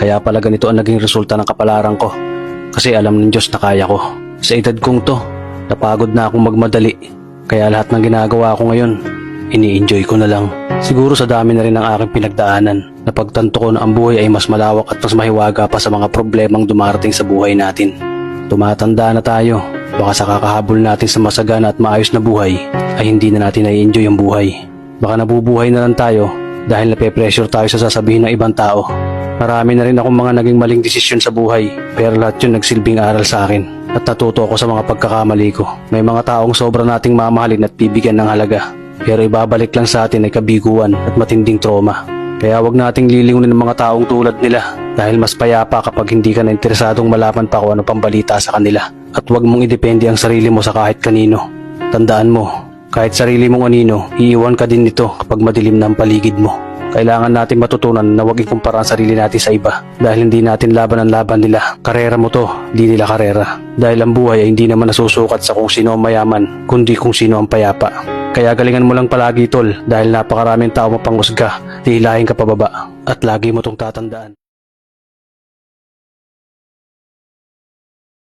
Kaya pala ganito ang naging resulta ng kapalaran ko. Kasi alam ng Diyos na kaya ko. Sa edad kong to, napagod na akong magmadali. Kaya lahat ng ginagawa ko ngayon, ini-enjoy ko na lang. Siguro sa dami na rin ng aking pinagdaanan, napagtanto ko na ang buhay ay mas malawak at mas mahiwaga pa sa mga problemang dumarating sa buhay natin. Tumatanda na tayo, baka sa kakahabol natin sa masagana at maayos na buhay, ay hindi na natin nai-enjoy ang buhay. Baka nabubuhay na lang tayo dahil nape-pressure tayo sa sasabihin ng ibang tao. Marami na rin akong mga naging maling desisyon sa buhay, pero lahat yun nagsilbing aral sa akin at natuto ako sa mga pagkakamali ko. May mga taong sobra nating mamahalin at bibigyan ng halaga, pero ibabalik lang sa atin ay kabiguan at matinding trauma. Kaya wag nating lilingunin ng mga taong tulad nila dahil mas payapa kapag hindi ka na interesadong malaman pa kung ano pang balita sa kanila. At wag mong idepende ang sarili mo sa kahit kanino. Tandaan mo, kahit sarili mong anino, iiwan ka din nito kapag madilim na ang paligid mo. Kailangan natin matutunan na huwag ikumpara ang sarili natin sa iba dahil hindi natin laban ang laban nila. Karera mo to, di nila karera. Dahil ang buhay ay hindi naman nasusukat sa kung sino ang mayaman, kundi kung sino ang payapa. Kaya galingan mo lang palagi tol dahil napakaraming tao mapanghusga, hihilahin ka pababa at lagi mo tong tatandaan.